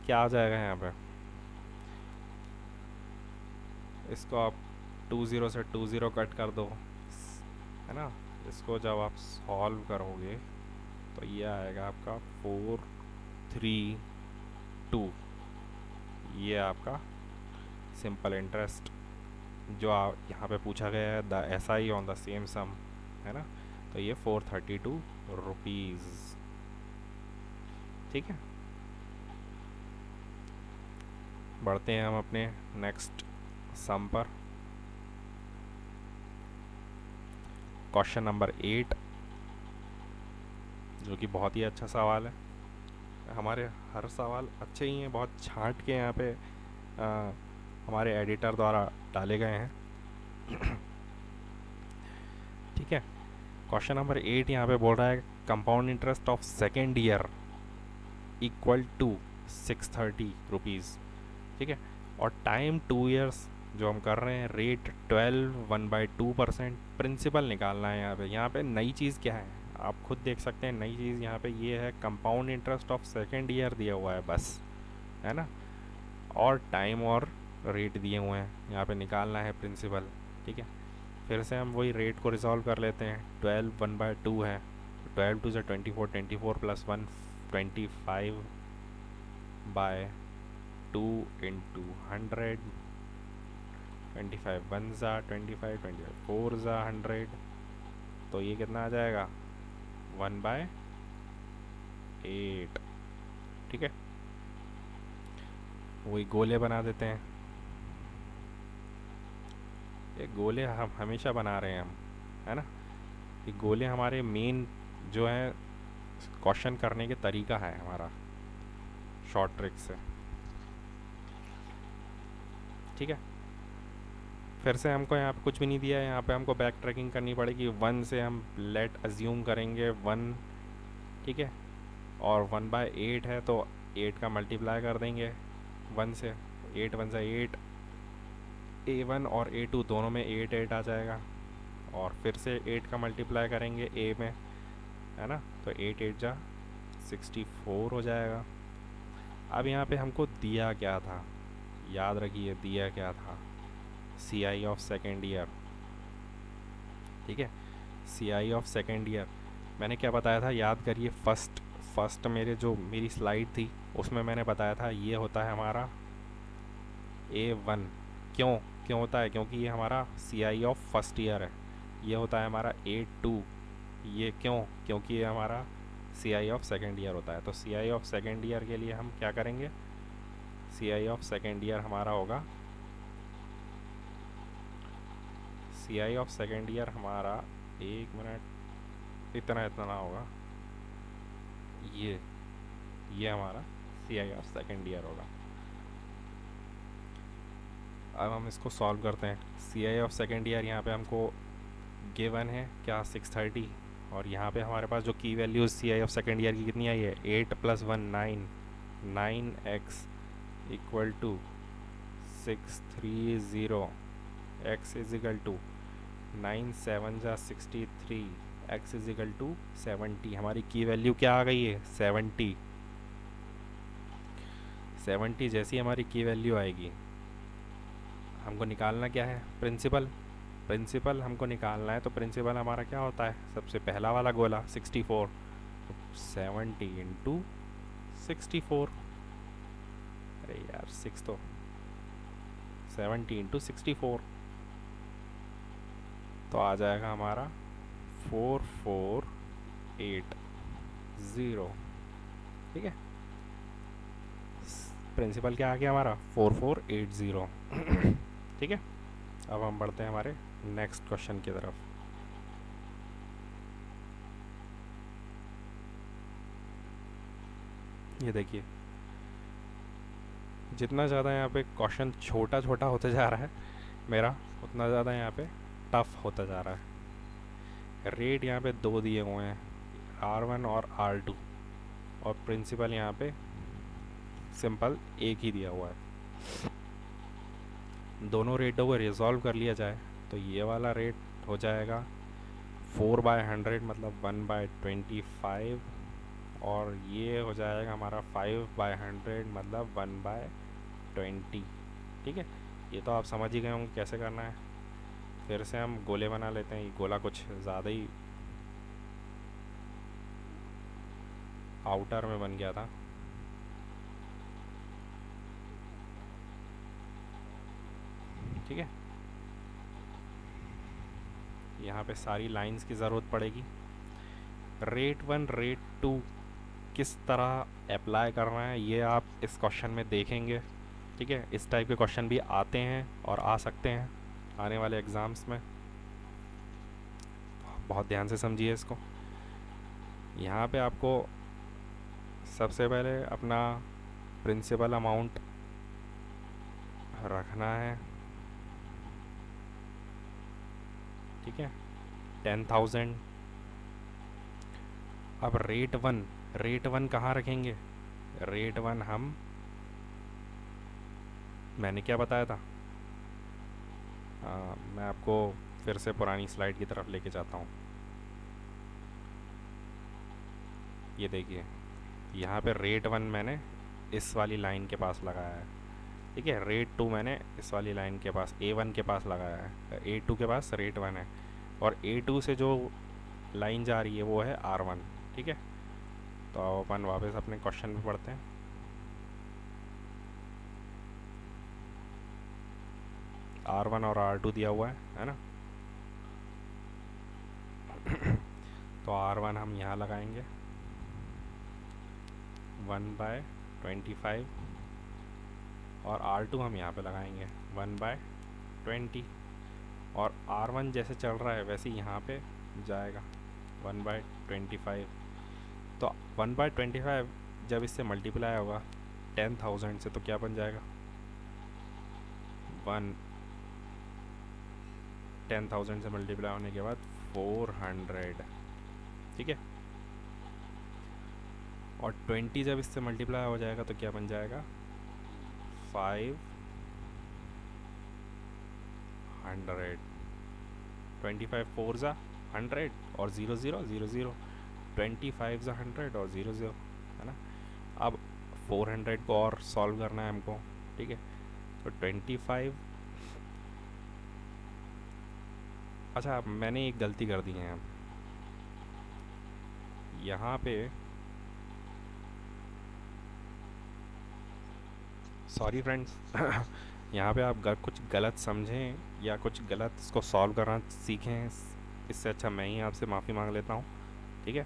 क्या आ जाएगा यहाँ पे, इसको आप 20 से 20 कट कर दो, है ना। इसको जब आप सॉल्व करोगे तो ये आएगा आपका 432, ये आपका सिंपल इंटरेस्ट जो यहाँ पे पूछा गया है, the SI on the same sum, है ना। तो ये 432 रुपीज़, ठीक है। बढ़ते हैं हम अपने नेक्स्ट सम पर, क्वेश्चन नंबर 8, जो कि बहुत ही अच्छा सवाल है। हमारे हर सवाल अच्छे ही हैं, बहुत छांट के यहाँ पे हमारे एडिटर द्वारा डाले गए हैं, ठीक है। क्वेश्चन नंबर 8 यहाँ पे बोल रहा है compound interest of second year equal to 630 rupees, ठीक है। और टाइम 2 ईयर्स जो हम कर रहे हैं, रेट 12 1/2%, प्रिंसिपल निकालना है। यहाँ पे नई चीज़ क्या है आप खुद देख सकते हैं, नई चीज़ यहाँ पे ये है compound interest of second year दिया हुआ है बस, है ना। और टाइम और रेट दिए हुए हैं, यहाँ पे निकालना है प्रिंसिपल, ठीक है। फिर से हम वही रेट को रिजॉल्व कर लेते हैं, 12 1/2 है, 12 2 से 24, 24 प्लस 1 25 बाय 2 इंटू 100, 25 1 ज़ा 25, 25 4 ज़ा 100, तो ये कितना आ जाएगा 1/8, ठीक है, वही गोले बना देते हैं। ये गोले हम हमेशा बना रहे हैं हम, है ना। ये गोले हमारे मेन जो है क्वेश्चन करने के तरीका है हमारा, शॉर्ट ट्रिक से। ठीक है, फिर से हमको यहाँ पे कुछ भी नहीं दिया है, यहाँ पे हमको बैक ट्रैकिंग करनी पड़ेगी। 1 से हम लेट अज्यूम करेंगे 1, ठीक है, और 1/8 है तो 8 का मल्टीप्लाई कर देंगे 1 से। 8 1 से 8, A1 और A2 दोनों में 8 8 आ जाएगा, और फिर से 8 का मल्टीप्लाई करेंगे A में, है ना, तो 8 8 जा 64 हो जाएगा। अब यहाँ पे हमको दिया क्या था, याद रखिए दिया क्या था, CI ऑफ सेकेंड ईयर। ठीक है, CI ऑफ सेकेंड ईयर मैंने क्या बताया था, याद करिए। फर्स्ट मेरी स्लाइड थी उसमें मैंने बताया था ये होता है हमारा A1। क्यों क्यों होता है, क्योंकि ये हमारा CI ऑफ फर्स्ट ईयर है। ये होता है हमारा A2। ये क्यों, क्योंकि ये हमारा CI ऑफ सेकेंड ईयर होता है। तो CI ऑफ सेकेंड ईयर के लिए हम क्या करेंगे, CI ऑफ सेकेंड ईयर हमारा होगा, CI ऑफ सेकेंड ईयर हमारा, एक मिनट, इतना होगा, ये हमारा CI ऑफ सेकेंड ईयर होगा। अब हम इसको सॉल्व करते हैं। CI ऑफ सेकेंड ईयर यहाँ पे हमको गिवन है क्या, 630, और यहाँ पे हमारे पास जो की values CI of second year की कितनी आई है, 8 + 1 9, 9x equal to 630, x is equal to 9 7 जा 63, x इज इक्वल टू 70। हमारी की वैल्यू क्या आ गई है, 70। 70 जैसी हमारी की वैल्यू आएगी, हमको निकालना क्या है, प्रिंसिपल हमको निकालना है। तो प्रिंसिपल हमारा क्या होता है, सबसे पहला वाला गोला 64, तो 70 × 64, अरे यार 6 तो 70 × 64, तो आ जाएगा हमारा 4480। ठीक है, प्रिंसिपल क्या आ गया हमारा, 4480। ठीक है, अब हम बढ़ते हैं हमारे नेक्स्ट क्वेश्चन की तरफ। ये देखिए, जितना ज़्यादा यहाँ पे क्वेश्चन छोटा छोटा होते जा रहा है मेरा, उतना ज़्यादा यहाँ पे टफ होता जा रहा है। रेट यहाँ पे 2 दिए हुए हैं, R1 और R2, और प्रिंसिपल यहाँ पे सिंपल एक ही दिया हुआ है। दोनों रेटों को रिजॉल्व कर लिया जाए तो ये वाला रेट हो जाएगा 4/100 मतलब 1/25, और ये हो जाएगा हमारा 5/100 मतलब 1/20। ठीक है, ये तो आप समझ ही गए होंगे कैसे करना है। फिर से हम गोले बना लेते हैं। ये गोला कुछ ज़्यादा ही आउटर में बन गया था। ठीक है, यहाँ पे सारी लाइंस की ज़रूरत पड़ेगी। रेट 1 रेट 2 किस तरह अप्लाई करना है ये आप इस क्वेश्चन में देखेंगे। ठीक है, इस टाइप के क्वेश्चन भी आते हैं और आ सकते हैं आने वाले एग्ज़ाम्स में, बहुत ध्यान से समझिए इसको। यहाँ पे आपको सबसे पहले अपना प्रिंसिपल अमाउंट रखना है। ठीक है, 10,000। अब रेट वन कहाँ रखेंगे, रेट 1 हम, मैंने क्या बताया था, मैं आपको फिर से पुरानी स्लाइड की तरफ लेके जाता हूँ। ये देखिए, यहाँ पे रेट 1 मैंने इस वाली लाइन के पास लगाया है। ठीक है, रेट 2 मैंने इस वाली लाइन के पास A1 के पास लगाया है, A2 के पास रेट 1 है, और A2 से जो लाइन जा रही है वो है R1। ठीक है, तो अपन वापस अपने क्वेश्चन पे पढ़ते हैं। R1 और R2 दिया हुआ है ना। तो R1 हम यहाँ लगाएंगे 1/20, 25 और R2 हम यहाँ पे लगाएंगे 1/20 और R1 जैसे चल रहा है वैसे यहाँ पे जाएगा 1/25। तो 1/25 जब इससे मल्टीप्लाई होगा 10,000 से तो क्या बन जाएगा 10,000 से मल्टीप्लाई होने के बाद 400, ठीक है। और 20 जब इससे मल्टीप्लाई हो जाएगा तो क्या बन जाएगा 500। 25 4 ज़ा 100 और 0 0 0 0, 25 ज़ा 100 और 0 0, है ना। अब 400 को और सॉल्व करना है हमको, ठीक है। तो 25, अच्छा मैंने एक गलती कर दी है यहाँ पे, सॉरी फ्रेंड्स यहाँ पे आप कुछ गलत समझें या कुछ गलत इसको सॉल्व करना सीखें, इससे अच्छा मैं ही आपसे माफ़ी मांग लेता हूँ, ठीक है।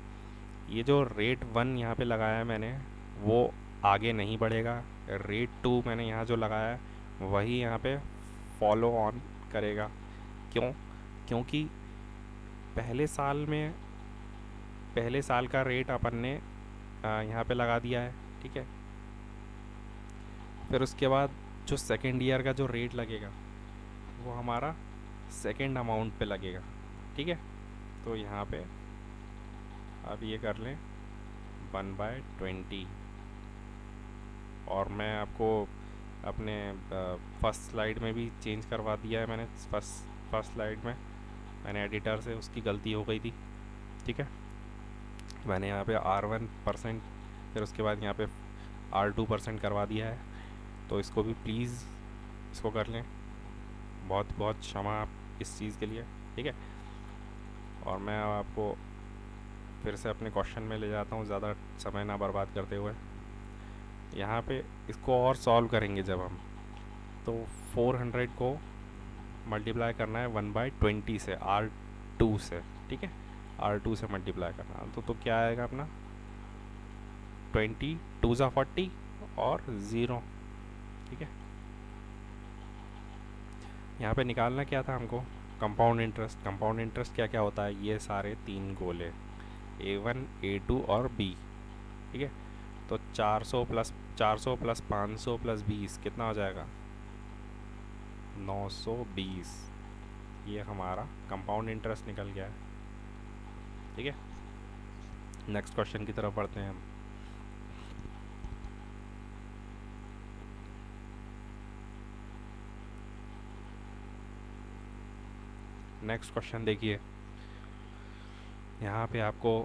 ये जो रेट 1 यहाँ पे लगाया है मैंने वो आगे नहीं बढ़ेगा, रेट 2 मैंने यहाँ जो लगाया है वही यहाँ पे फॉलो ऑन करेगा। क्यों? क्योंकि पहले साल का रेट अपन ने यहाँ पे लगा दिया है, ठीक है। फिर उसके बाद जो सेकेंड ईयर का जो रेट लगेगा वो हमारा सेकेंड अमाउंट पे लगेगा, ठीक है। तो यहाँ पे अब ये कर लें 1/20 और मैं आपको अपने फर्स्ट स्लाइड में भी चेंज करवा दिया है मैंने, फर्स्ट स्लाइड में मैंने एडिटर से उसकी गलती हो गई थी, ठीक है। मैंने यहाँ पे R1% फिर उसके बाद यहाँ पे R2% करवा दिया है, तो इसको भी प्लीज़ इसको कर लें, बहुत बहुत क्षमा आप इस चीज़ के लिए, ठीक है। और मैं आपको फिर से अपने क्वेश्चन में ले जाता हूँ ज़्यादा समय ना बर्बाद करते हुए। यहाँ पे इसको और सॉल्व करेंगे जब हम, तो 400 को मल्टीप्लाई करना है 1/20 से, R2 से, ठीक है। R2 से मल्टीप्लाई करना तो क्या आएगा अपना 20 2 ज़ा 40 और 0, ठीक है। यहाँ पे निकालना क्या था हमको कंपाउंड इंटरेस्ट। कंपाउंड इंटरेस्ट क्या क्या होता है, ये सारे 3 गोले A1 A2 और B, ठीक है। तो 400 प्लस 500 प्लस 20 कितना हो जाएगा 920, ये हमारा कंपाउंड इंटरेस्ट निकल गया है, ठीक है। नेक्स्ट क्वेश्चन की तरफ बढ़ते हैं हम। नेक्स्ट क्वेश्चन देखिए, यहाँ पे आपको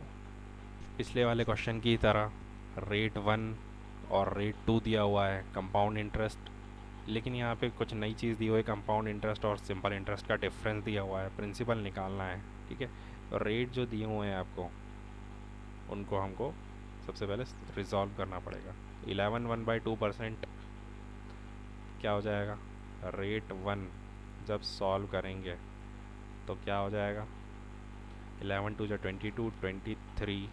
पिछले वाले क्वेश्चन की तरह रेट 1 और रेट 2 दिया हुआ है कंपाउंड इंटरेस्ट, लेकिन यहाँ पे कुछ नई चीज़ दी हुई है, कंपाउंड इंटरेस्ट और सिंपल इंटरेस्ट का डिफरेंस दिया हुआ है, प्रिंसिपल निकालना है, ठीक है। तो रेट जो दिए हुए हैं आपको उनको हमको सबसे पहले रिजॉल्व करना पड़ेगा। 11 1/2% क्या हो जाएगा, रेट 1 जब सॉल्व करेंगे तो क्या हो जाएगा 11 2 22 23,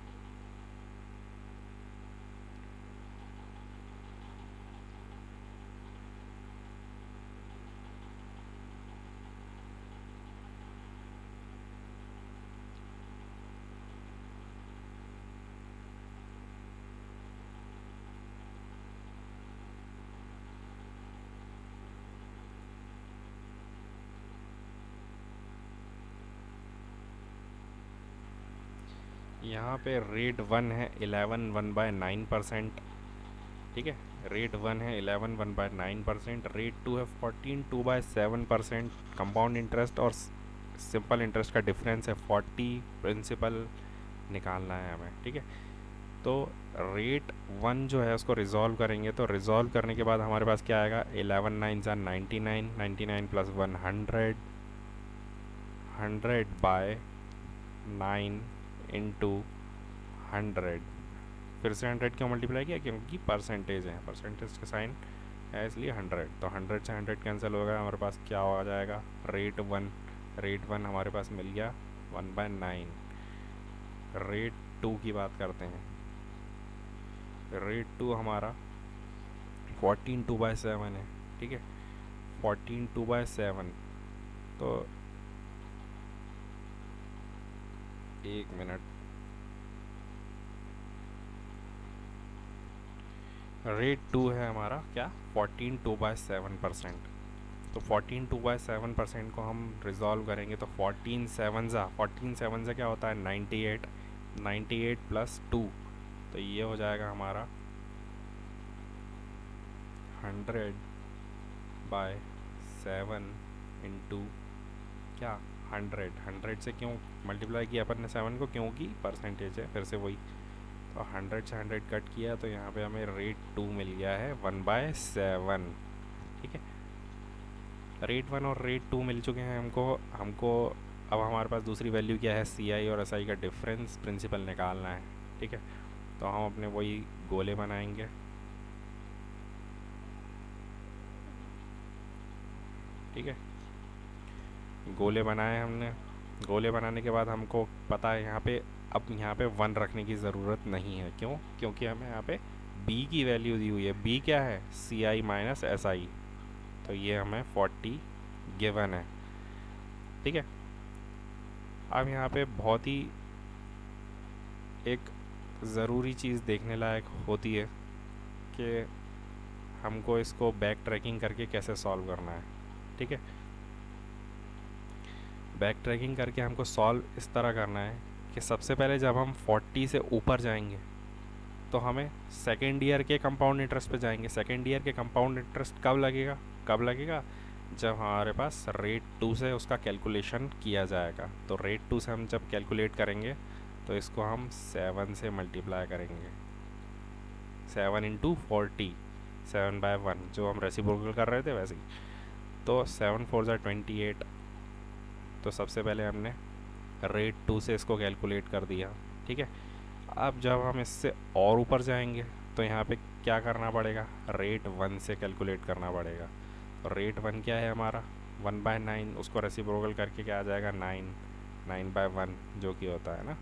यहाँ पे रेट 1 है 11 1/9%, ठीक है। रेट 1 है 11 1/9%, रेट 2 है 14 2/7%। कंपाउंड इंटरेस्ट और सिंपल इंटरेस्ट का डिफरेंस है 40, प्रिंसिपल निकालना है हमें, ठीक है। तो रेट 1 जो है उसको रिजॉल्व करेंगे, तो रिजॉल्व करने के बाद हमारे पास क्या आएगा 11 9 99, 99 प्लस 100, 100/9 इंटू 100, फिर से 100 क्यों मल्टीप्लाई किया, क्योंकि परसेंटेज है, परसेंटेज का साइन है इसलिए 100। तो 100 से 100 कैंसिल हो गया, हमारे पास क्या आ जाएगा रेट 1 हमारे पास मिल गया 1/9। रेट 2 की बात करते हैं, रेट 2 हमारा 14/2/7 है, ठीक है, 14/2/7। तो एक मिनट, रेट 2 है हमारा क्या, 14/2/7%। तो 14/2/7% को हम रिजॉल्व करेंगे तो 14 7 क्या होता है, 98, 98 प्लस 2, तो ये हो जाएगा हमारा 100/7 इंटू क्या, 100 से क्यों मल्टीप्लाई किया अपन ने 7 को, क्योंकि परसेंटेज है, फिर से वही। तो 100 से 100 कट किया तो यहाँ पे हमें रेट 2 मिल गया है 1/7, ठीक है। रेट 1 और रेट 2 मिल चुके हैं हमको हमको अब हमारे पास दूसरी वैल्यू क्या है, सी आई और एस आई का डिफरेंस प्रिंसिपल निकालना है, ठीक है। तो हम अपने वही गोले बनाएंगे, ठीक है। गोले बनाए हमने, गोले बनाने के बाद हमको पता है यहाँ पे, अब यहाँ पे 1 रखने की ज़रूरत नहीं है, क्यों, क्योंकि हमें यहाँ पे b की वैल्यू दी हुई है। b क्या है, C I minus S I, तो ये हमें 40 गिवन है, ठीक है। अब यहाँ पे बहुत ही एक ज़रूरी चीज़ देखने लायक होती है कि हमको इसको बैक ट्रैकिंग करके कैसे सॉल्व करना है, ठीक है। बैक ट्रैकिंग करके हमको सॉल्व इस तरह करना है कि सबसे पहले जब हम 40 से ऊपर जाएंगे तो हमें सेकेंड ईयर के कंपाउंड इंटरेस्ट पे जाएंगे। सेकेंड ईयर के कंपाउंड इंटरेस्ट कब लगेगा, कब लगेगा, जब हमारे पास रेट 2 से उसका कैलकुलेशन किया जाएगा। तो रेट 2 से हम जब कैलकुलेट करेंगे तो इसको हम 7 से मल्टीप्लाई करेंगे, 7 इंटू 40, 7/1, जो हम रेसिप्रोकल कर रहे थे वैसे ही। तो 7 4 ज़ा 28। तो सबसे पहले हमने रेट 2 से इसको कैलकुलेट कर दिया, ठीक है। अब जब हम इससे और ऊपर जाएंगे तो यहाँ पे क्या करना पड़ेगा, रेट 1 से कैलकुलेट करना पड़ेगा। तो रेट 1 क्या है हमारा, 1/9, उसको रेसिप्रोकल करके क्या आ जाएगा, 9, 9/1 जो कि होता है ना।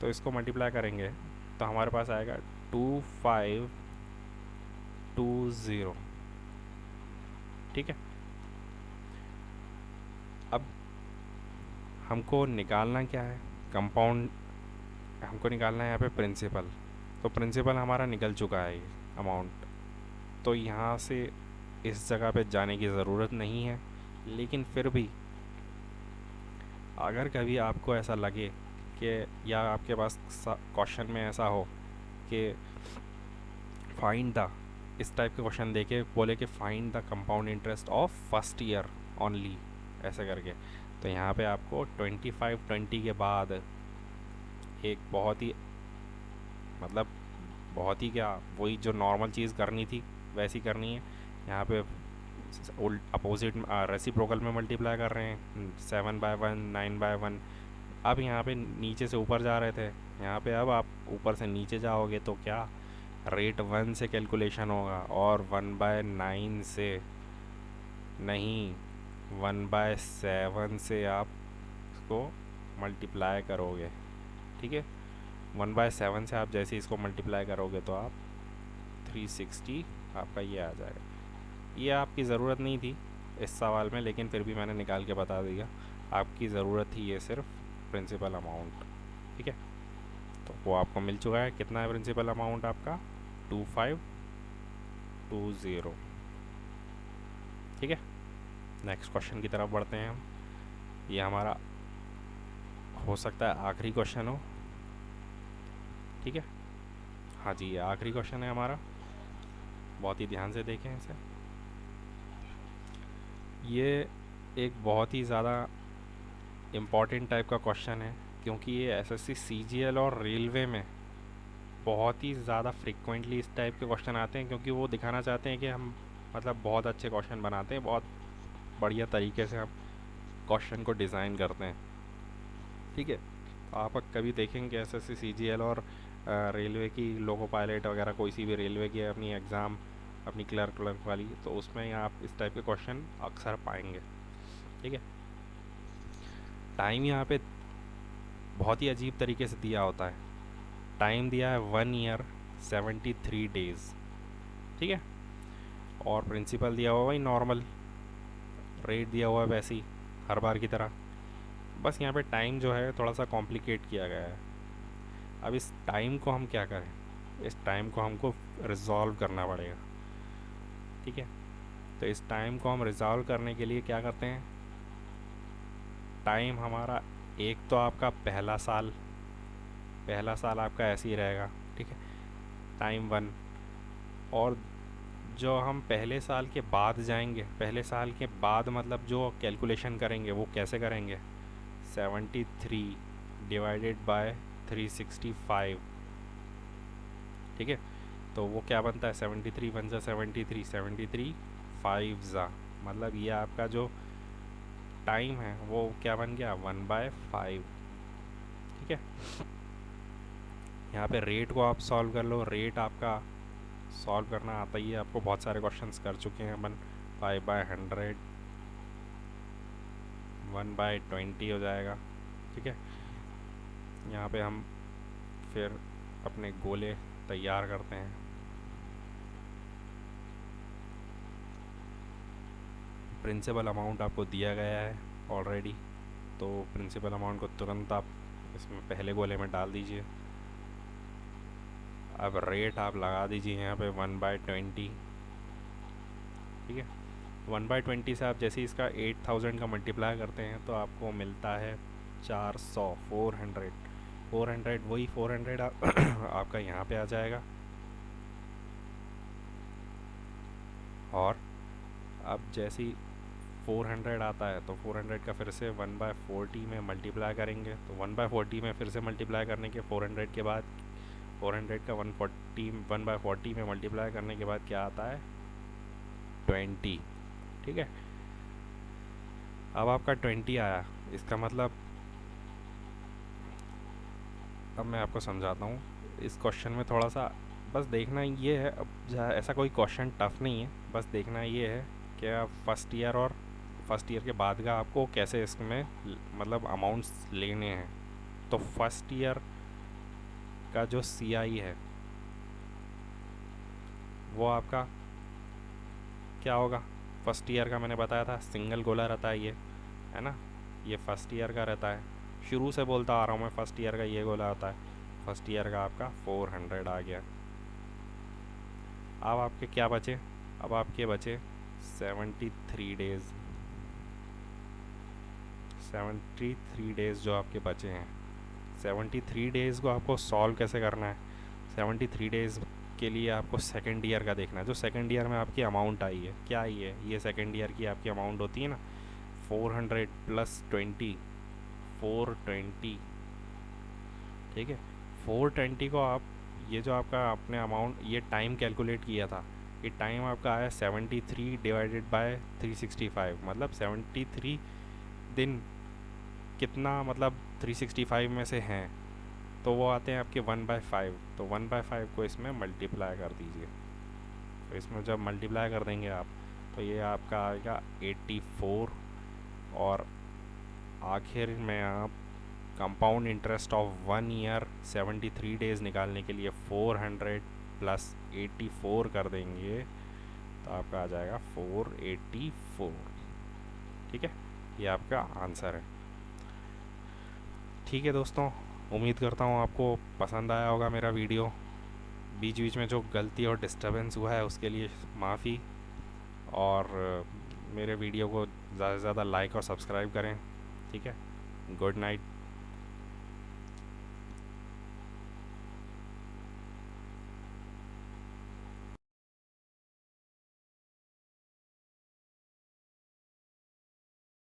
तो इसको मल्टीप्लाई करेंगे तो हमारे पास आएगा 2520, ठीक है। अब हमको निकालना क्या है, कंपाउंड, हमको निकालना है यहाँ पे प्रिंसिपल। तो प्रिंसिपल हमारा निकल चुका है ये अमाउंट, तो यहाँ से इस जगह पे जाने की ज़रूरत नहीं है। लेकिन फिर भी अगर कभी आपको ऐसा लगे कि, या आपके पास क्वेश्चन में ऐसा हो कि फाइंड द, इस टाइप के क्वेश्चन देके बोले कि find the compound interest of first year only, ऐसे करके, तो यहाँ पे आपको 25-20 के बाद एक बहुत ही, मतलब बहुत ही क्या, वही जो नॉर्मल चीज़ करनी थी वैसी करनी है। यहाँ पे अपोजिट रेसिप्रोकल में मल्टीप्लाई कर रहे हैं, 7/1, 9/1। अब यहाँ पे नीचे से ऊपर जा रहे थे, यहाँ पे अब आप ऊपर से नीचे जाओगे तो क्या, रेट 1 से कैलकुलेशन होगा और 1/9 से नहीं, 1/7 से आप इसको मल्टीप्लाई करोगे, ठीक है। 1/7 से आप जैसे इसको मल्टीप्लाई करोगे तो आप 360 आपका ये आ जाएगा। ये आपकी ज़रूरत नहीं थी इस सवाल में, लेकिन फिर भी मैंने निकाल के बता दिया। आपकी ज़रूरत थी ये सिर्फ प्रिंसिपल अमाउंट, ठीक है। तो वो आपको मिल चुका है, कितना है प्रिंसिपल अमाउंट आपका, 2520, ठीक है। नेक्स्ट क्वेश्चन की तरफ बढ़ते हैं हम। ये हमारा हो सकता है आखिरी क्वेश्चन हो, ठीक है। हाँ जी, ये आखिरी क्वेश्चन है हमारा, बहुत ही ध्यान से देखें इसे। ये एक बहुत ही ज़्यादा इम्पॉर्टेंट टाइप का क्वेश्चन है, क्योंकि ये एसएससी सीजीएल और रेलवे में बहुत ही ज़्यादा फ्रिक्वेंटली इस टाइप के क्वेश्चन आते हैं, क्योंकि वो दिखाना चाहते हैं कि हम मतलब बहुत अच्छे क्वेश्चन बनाते हैं, बहुत बढ़िया तरीके से हम क्वेश्चन को डिज़ाइन करते हैं, ठीक है। आप कभी देखेंगे एसएससी सीजीएल और रेलवे की लोको पायलट वगैरह, कोई सी भी रेलवे की अपनी एग्ज़ाम, अपनी क्लर्क वाली, तो उसमें आप इस टाइप के क्वेश्चन अक्सर पाएंगे, ठीक है। टाइम यहाँ पे बहुत ही अजीब तरीके से दिया होता है। टाइम दिया है 1 ईयर 73 डेज़, ठीक है। और प्रिंसिपल दिया हुआ भाई नॉर्मल रेट दिया हुआ है वैसे ही हर बार की तरह। बस यहाँ पे टाइम जो है थोड़ा सा कॉम्प्लिकेट किया गया है। अब इस टाइम को हम क्या करें, इस टाइम को हमको रिजॉल्व करना पड़ेगा। ठीक है, तो इस टाइम को हम रिजॉल्व करने के लिए क्या करते हैं, टाइम हमारा एक तो आपका पहला साल आपका ऐसे ही रहेगा। ठीक है, टाइम वन। और जो हम पहले साल के बाद जाएंगे, पहले साल के बाद मतलब जो कैलकुलेशन करेंगे वो कैसे करेंगे, 73 डिवाइडेड बाय 365। ठीक है, तो वो क्या बनता है, 73 वन ज़ा 73, 73 फाइव ज़ा, मतलब ये आपका जो टाइम है वो क्या बन गया, 1/5। ठीक है, यहाँ पे रेट को आप सॉल्व कर लो। रेट आपका सॉल्व करना आता ही है आपको, बहुत सारे क्वेश्चंस कर चुके हैं अपन। 5/100, 1/20 हो जाएगा। ठीक है, यहाँ पे हम फिर अपने गोले तैयार करते हैं। प्रिंसिपल अमाउंट आपको दिया गया है ऑलरेडी, तो प्रिंसिपल अमाउंट को तुरंत आप इसमें पहले गोले में डाल दीजिए। अब रेट आप लगा दीजिए यहाँ पे 1/20। ठीक है, 1/20 से आप जैसे इसका 8000 का मल्टीप्लाई करते हैं तो आपको मिलता है 400, 400 वही 400 आपका यहाँ पे आ जाएगा। और अब जैसे ही 400 आता है तो 400 का फिर से 1/40 में मल्टीप्लाई करेंगे, तो 1/40 में फिर से मल्टीप्लाई करने के 400 के बाद 400 का 1/40 में मल्टीप्लाई करने के बाद क्या आता है, 20। ठीक है, अब आपका 20 आया, इसका मतलब अब मैं आपको समझाता हूँ। इस क्वेश्चन में थोड़ा सा बस देखना ये है, अब ऐसा कोई क्वेश्चन टफ नहीं है, बस देखना ये है कि आप फर्स्ट ईयर के बाद का आपको कैसे इसमें मतलब अमाउंट्स लेने हैं। तो फर्स्ट ईयर का जो CI है वो आपका क्या होगा, फर्स्ट ईयर का मैंने बताया था सिंगल गोला रहता है ये, है ना, ये फर्स्ट ईयर का रहता है। शुरू से बोलता आ रहा हूँ मैं, फर्स्ट ईयर का ये गोला होता है। फर्स्ट ईयर का आपका 400 आ गया। अब आपके क्या बचे, अब आपके बचे 73 डेज़, 73 डेज़ जो आपके बचे हैं। 73 डेज़ को आपको सॉल्व कैसे करना है, 73 डेज़ के लिए आपको सेकेंड ईयर का देखना है। जो सेकेंड ईयर में आपकी अमाउंट आई है, क्या आई है, ये सेकेंड ईयर की आपकी अमाउंट होती है ना, 400 + 20, 420। ठीक है, 420 को आप, ये जो आपका आपने अमाउंट, ये टाइम कैलकुलेट किया था, ये टाइम आपका आया 73 डिवाइडेड बाय 365, मतलब 73 दिन कितना, मतलब 365 में से हैं, तो वो आते हैं आपके 1/5। तो 1/5 को इसमें मल्टीप्लाई कर दीजिए। तो इसमें जब मल्टीप्लाई कर देंगे आप तो ये आपका आएगा 84। और आखिर में आप compound interest of 1 year 73 days निकालने के लिए 400 + 84 कर देंगे तो आपका आ जाएगा 484। ठीक है, ये आपका आंसर है। ठीक है दोस्तों, उम्मीद करता हूँ आपको पसंद आया होगा मेरा वीडियो। बीच बीच में जो गलती और डिस्टरबेंस हुआ है उसके लिए माफ़ी। और मेरे वीडियो को ज़्यादा से ज़्यादा लाइक और सब्सक्राइब करें। ठीक है, गुड नाइट।